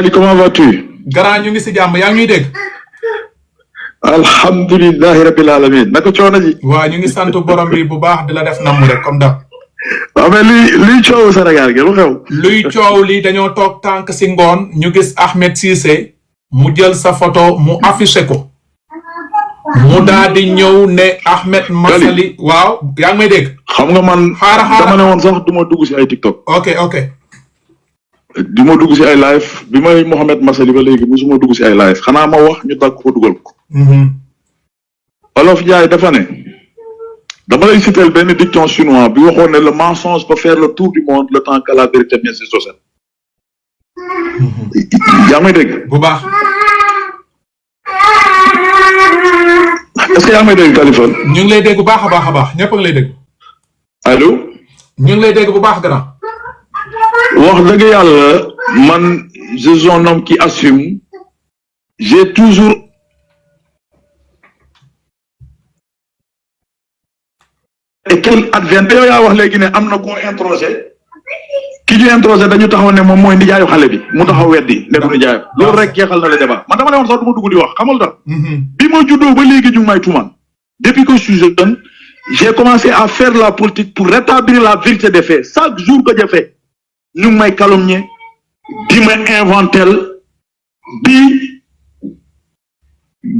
Kali, comment vas-tu? Grand ñu ngi si jàmm yaa ngi ñuy dégg. Alhamdulillahi rabbil alamin. Naka coono ji? waaw ñu ngi sant borom bi bu baax di la def namm rek comme dab. waaw mais luy coow Sénégal gi lu xew? luy coow li dañoo toog tànk si ngoon ñu gis Ahmed Cissé mu jël sa photo mu affiché ko. mu daal di ñëw ne Ahmed Massaly. waaw yaa ngi may dégg. xam nga man. dama ne woon sax du ma dugg si ay TikTok. ok. du ma dugg si ay live bi may Mohamed Massaly ba léegi musuma dugg si ay live xanaa ma wax ñu tàgg ko dugal ko. Olof Njaay dafa ne dama lay citer benn dicton chinois bi waxoon ne le mensonge peut faire le tour du monde le temps que la vérité vient s'exaucer. yaa may dégg. bu baax. est-ce que yaa may dégg téléphone. ñu ngi lay dégg bu baax a baax ñëpp a ngi lay dégg. allo. ñu ngi lay dégg bu baax grand. wax dëgg yàlla man je suis un homme qui assume j'ai toujours et quel advient yow yaa wax léegi ne am na koo introsé ki ñu introsé dañu taxaw ne moom mooy nijaayu xale bi mu taxaw weddi ne du nijaayu loolu rek jeexal na le débat man dama ne woon sax du ma dugg di wax xamal tax bi ma juddoo ba léegi ñu ngi may tuumaan depuis que je suis jeune j'ai commencé à faire la politique pour rétablir la vérité des faits chaque jour que je fais ñu ngi may calomnier di ma inventel di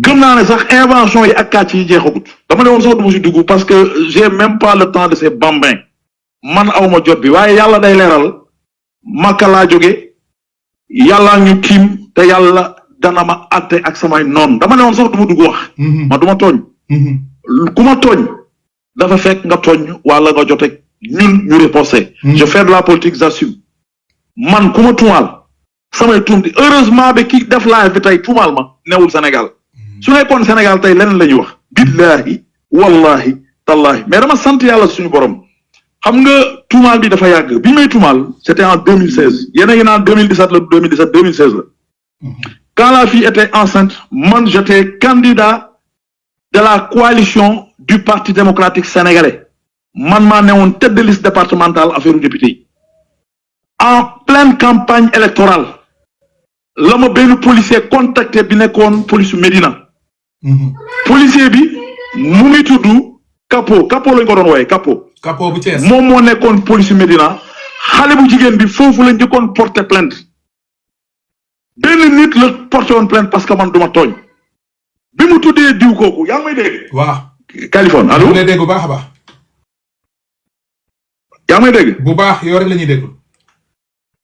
gëm naa ne sax invention yi ak kàcc yi jeexagut dama ne woon sax du ma si dugg parce que j'ai même pas le temps de ces bambins man awma jot bi waaye yàlla day leeral Makka laa jóge yàlla ñu tiim te yàlla dana ma àtte ak samay noon dama ne woon sax du ma dugg wax ma du ma tooñ ku ma tooñ dafa fekk nga tooñ wala nga jote ñun ñu riposté je fais de la politique j'assume man ku ma tuumaal samay tuum di heureusement ba ki def live bi tey tuumaal ma newul Sénégal su nekkoon Sénégal tey leneen la ñuy wax billahi wallahi tallahi mais dama sant yàlla suñu borom xam nga tuumaal bi dafa yàgg bi may tuumaal c'était en 2016 yéen a ngi naan 2017 la 2016 la quand la fille était enceinte man j'étais candidat de la coalition du Parti démocratique sénégalais man maa newoon tête de liste départementale affaire député yi en pleine campagne électorale la ma benn policier contacté bi nekkoon police Médina policier bi mu ngi tudd Capo lañ ko doon wooye Capo bu Thiès moom moo nekkoon police Médina xale bu jigéen bi foofu la njëkkoon porter plainte benn nit la porté woon plainte parce que man duma tooñ bi mu tuddee diw kooku yaa ngi may dégg. waaw. Californie allo. ñu lay dégg bu baax a baax. yaa ngi may dégg. bu baax yow rek la ñuy dégg.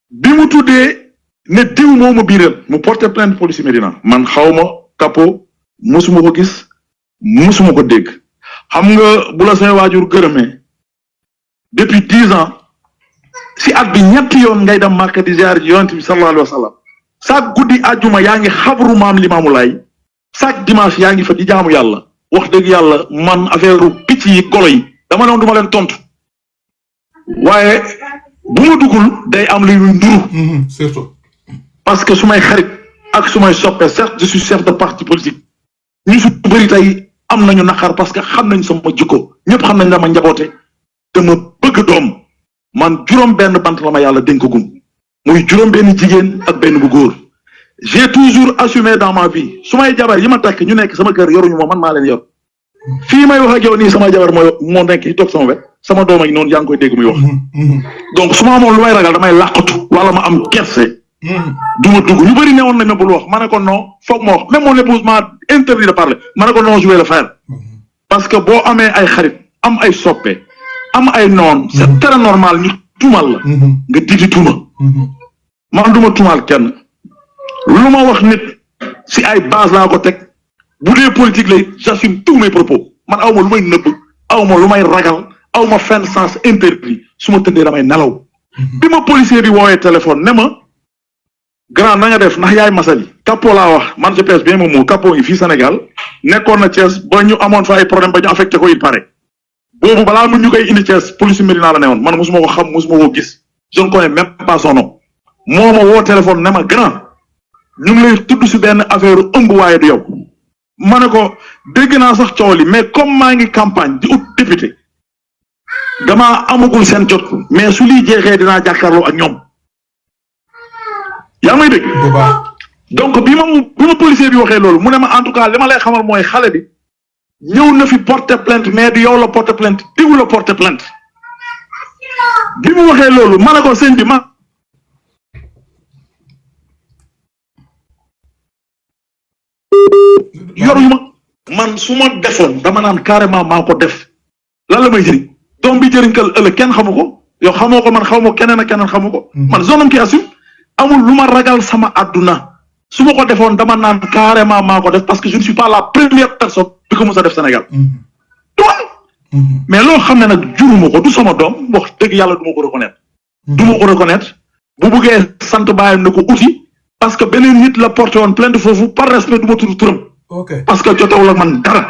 bi mu tuddee ne diw moo ma biiral mu porté plainte police Médina man xaw ma Capo mosuma ko gis mosuma ko dégg xam nga bu la say waajur gërëmee depuis 10 ans si at bi ñetti yoon ngay dem Màkka di ziar ji yonent bi sallallahu alayhi wa sallam chaque guddi àjjuma yaa ngi xabru maam Limaamu Laay chaque dimanche yaa ngi fa di jaamu yàlla wax dëgg yàlla man affaire picc yi golo yi dama ne woon duma leen tontu waaye bu ma duggul day am luy nduru surtout parce que su may xarit ak su may soppe certes je suis chef de parti politique ñu su bëri tey am nañu naqar parce que xam nañ sama jikko ñëpp xam nañ dama njaboote te ma bëgg doom man juróom benn bant la ma yàlla dénkagum muy juróom benn jigéen ak benn bu góor j'ai toujours assumé dans ma vie su may jabar yi ma takk ñu nekk sama kër yoruñu ma man maa leen yor fii may wax ak yow nii sama jabar moo nekk ci toog sama wet sama doom ak noonu yaa ngi koy dégg muy wax donc su ma amoon lu may ragal damay làqatu wala ma am kerse du ma dugg ñu bëri ne woon nañ ma bul wax ma ne ko non foog ma wax même mon épouse m'a interdit de parler ma ne ko non je vais le faire parce que boo amee ay xarit am ay soppe am ay noon c'est très normal ñu tuumal la nga didi tuuma man du ma tuumal kenn lu ma wax nit si ay base laa ko teg bu dee politique lay j'assume tous mes propos man aw ma lu may nëbb aw ma lu may ragal aw ma fenn sens interdit su ma tëddee damay nelaw bi ma policier bi woowee téléphone ne ma grand na nga def ndax yaay Massaly Capo laa wax man je pèse bien mon mot Capo ngi fii Sénégal nekkoon na Thiès ba ñu amoon fa ay problème ba ñu affecté ko il paraît boobu balaa mu ñu koy indi Thiès police Médina la ne woon man mosuma ko xam mosuma ko gis je ne connais même pas son nom moo ma woo téléphone ne ma grand ñu ngi lay tudd si benn affaire ëmb waaye du yow ma ne ko dégg naa sax coow li mais comme maa ngi campagne di ut député damaa amagul seen jot mais su liy jeexee dinaa jàkkaarloo ak ñoom yaa may dégg bu baax. donc bi ma policier bi waxee loolu mu ne ma en tout cas li ma lay xamal mooy xale bi ñëw na fi porter plainte mais du yow la porter plainte diw la porter plainte bi mu waxee loolu ma ne ko sëñ bi ma yoruñu ma man su ma defoon dama naan carrément maa ko def lan la may jëriñ doom bi jëriñ kal ëllëg kenn xamu ko yow xamoo ko man xaw ma keneen ak keneen xamu ko man zone am ki assume amul lu ma ragal sama àdduna su ma ko defoon dama naan carrément maa ko def parce que je ne suis pas la première personne bi ko mos a def Sénégal mais loo xam ne nag juruma ko du sama doom wax dëgg yàlla du ma ko reconnaître du ma ko reconnaître bu buggee sant baayam ne ko uti parce que beneen nit la porté woon plainte foofu par respect du ma tudd turam parce que jotewul ak man dara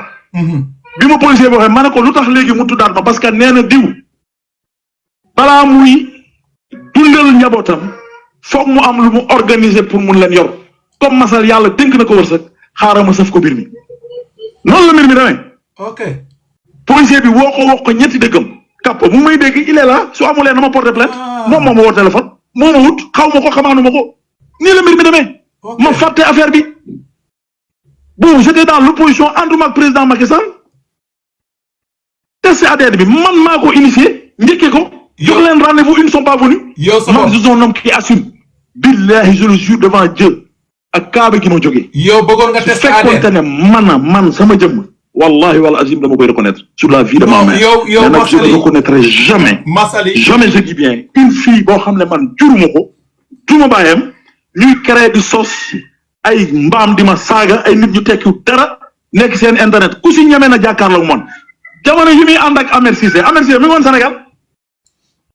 bi ma policier bi waxee ma ne ko lu tax léegi mu tuddaat ma parce que nee na diw balaa muy dundal njabootam foog mu am lu mu organiser pour mun leen yor comme masal yàlla dénk na ko wërsëg xaaral ma sëf ko mbir mi noonu la mbir mi demee policier bi woo ko wax ko ñetti dëggam kàpp mu may dégg il est là su amulee na ma porter plainte moom moo ma woo téléphone moo ma wut xaw ma ko xamaanu ma ko nii la mbir mi demee ma fàtte affaire bi bon j'étais dans l'opposition ànduma ak président Macky Sall test ADN bi man maa ko initié njëkkee ko jox leen rendez-vous ils ne sont pas venus man je suis un homme qui assume billahi je le jure devant Dieu ak kaaba gi ma jógee yow bëggoon nga test ADN fekkoonte ne man sama jëmm wallahi wala azim dama koy reconnaître sur la vie de ma mère yow mais je ne reconnaîtrai jamais jamais je dis bien une fille boo xam ne man juruma ko juma baayam ñuy créer di sos ay mbaam di ma saaga ay nit ñu tekki dara nekk seen internet ku si ñemee na jàkkaarloog man jamono yi muy ànd ak Ahmed Cissé mi ngi woon Sénégal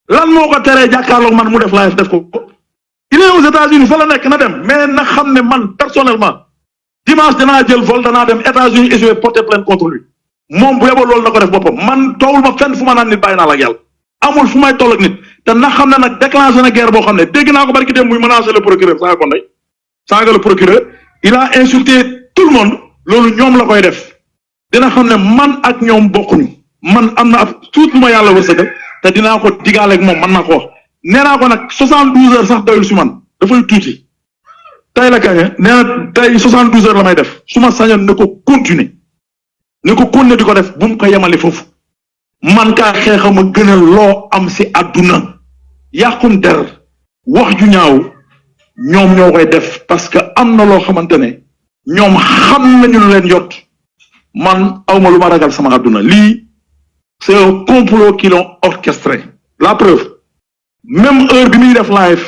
lan moo ko teree jàkkaarloog man mu def live def ko il est aux États-Unis fa la nekk na dem mais na xam ne man personnellement dimanche danaa jël vol danaa dem États-Unis et je vais porter plainte contre lui moom bu yeboo loolu na ko def boppam man toowul ma fenn fu ma naan nit bàyyi naa la ak yàlla amul fu may toll ak nit te na xam ne nag déclenché na guerre boo xam ne dégg naa ko barki dem muy menacer le procureur saaga ko ndey saaga le procureur il a insulté tout le monde loolu ñoom la koy def dina xam ne man ak ñoom bokkuñu man am na ab tuut lu ma yàlla wërsëgal te dinaa ko digaale ak moom man naa ko wax nee naa ko nag 72 heures sax doyul si man dafay tuuti tey la kañe nee na tey 72 heures la may def su ma sañoon ne ko continuer di ko def bu mu ko yemale foofu man kaa xeexa ma gënal loo am si àdduna yàqum der wax ju ñaaw ñoom ñoo koy def parce que am na loo xamante ne ñoom xam nañu lu leen yott man awma lu ma ragal sama àdduna lii c'est un complot qui l'ont orchestré la preuve même heure bi muy def live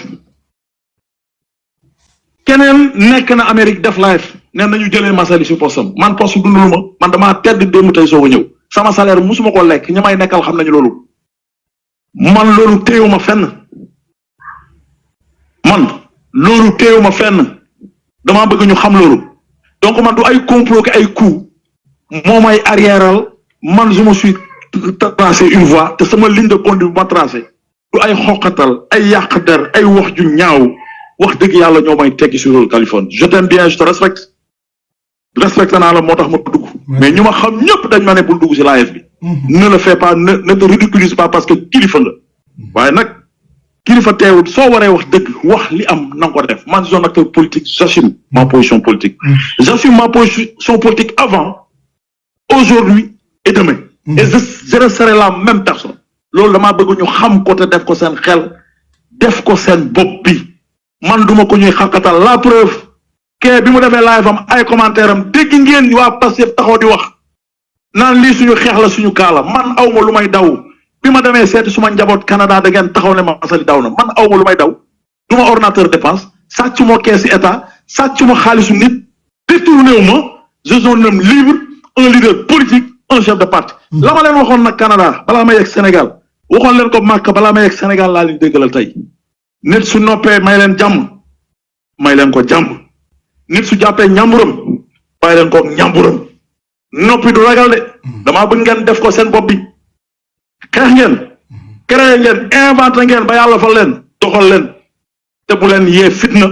keneen nekk na Amérique def live nee nañu jëlee Massaly si postam man poste dundulu ma man damaa tedd démb tey soog a ñëw sama salaire musuma ko lekk ña may nekkal xam nañu loolu man loolu téewuma fenn damaa bëgg ñu xam loolu donc man du ay complot ki ay coup moo may arrièreal man je me suis tracé une voie te sama ligne de conduite bu ma tracé du ay xoqatal ay yàq der ay wax ju ñaaw wax dëgg yàlla ñoo may teggi sur loolu Californie je t'aime bien je te respecte naa la moo tax ma dugg mais ñu ma xam ñëpp dañ ma ne bul dugg si live bi ne le fais pas ne te ridiculise pas parce que kilifa nga waaye nag kilifa teewul soo waree wax dëgg wax li am na nga ko def man je suis un acteur politique j'assume ma position politique j'assume ma position politique avant aujourd'hui et demain et je resterai la même personne loolu damaa bëgg ñu xam ko te def ko seen xel def ko seen bopp bi man duma ko ñuy xàqatal la preuve ke bi mu defee live am ay commentaire am dégg ngeen waa Pastef taxaw di wax naan lii suñu xeex la suñu kaala man awma lu may daw bi ma demee seeti suma njaboot Canada da ngeen taxaw ne ma Massaly daw na man awma lu may daw du ma ordinateur dépense sàcc ma keesi état sàcc ma xaalisu nit détourné wu ma je suis un homme libre un leader politique un chef de parti la ma leen waxoon nag Canada balaa may yegg Sénégal waxoon leen ko Màkka balaa may yegg Sénégal laa leen déggalal tey nit su noppee may leen jàmm may leen ko jàmm nit su jàppee ñamburam may leen ko ñamburam noppi du ragal de damaa bëgg ngeen def ko seen bopp bi xeex ngeen créé ngeen inventé ngeen ba yàlla fal leen doxal leen te bu leen yee fitna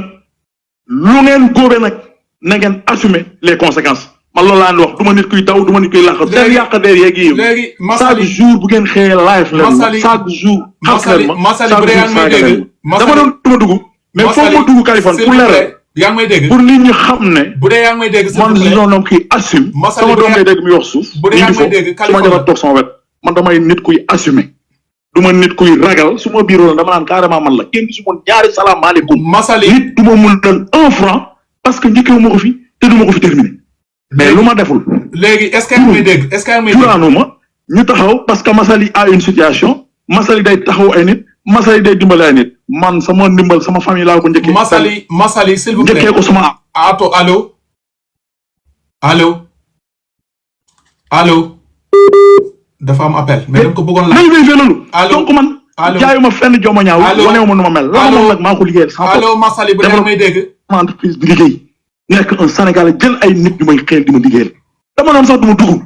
lu ngeen góobe nag na ngeen assumer les conséquences man loolu laa leen wax du ma nit kuy daw du ma nit kuy làq seen yàq der yeeg yi chaque jour bu ngeen xëyee live leen chaque jour xas leen ma chaque jour saaga leen dama doon duma dugg mais foo ma dugg Kaliphone pour leeral. yaa ngi may dégg pour nit ñi xam ne. bu dee yaa ngi may dégg man je suis un homme qui assume. sama doom day dégg mi wax suuf. bu dee yaa ngi may dégg su ma jabar toog sama wet man damay nit kuy assumer. du ma nit kuy ragal su ma biiroo dama naan carrément man la kenn du si mun ñaari salaamaaleykum. Massaly nit du ma mun doon 1 franc parce que njëkkeewu ma ko fi te du ma ko fi terminé. mais lu ma deful. léegi est-ce que yaa ngi may dégg est-ce que yaa ngi may dégg. juraanu ma ñu taxaw parce que Massaly a une situation Massaly day taxaw ay nit Massaly day dimbale ay nit man sama ndimbal sama famille laa ko njëkkee. Massaly s'il vous plaît njëkkee ko sama. allo allo dafa am appel mais dañ ko bëggoon laaj. nañu vérifié loolu. donc man. jaayuma fenn joma ñaaw. waneewuma nu ma mel. la moom nag maa ko liggéeyal. allo Massaly bu dee may dégg. entreprise di liggéey nekk un Sénégalais jël ay nit ñu may xeel di ma liggéeyal dama doon sax du ma dugg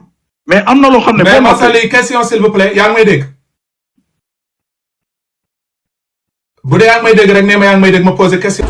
mais am na loo xam ne. mais Massaly question s'il vous plaît yaa ngi may dégg. bu dee yaa ngi may dégg rek nee ma yaa ngi may dégg ma poser question.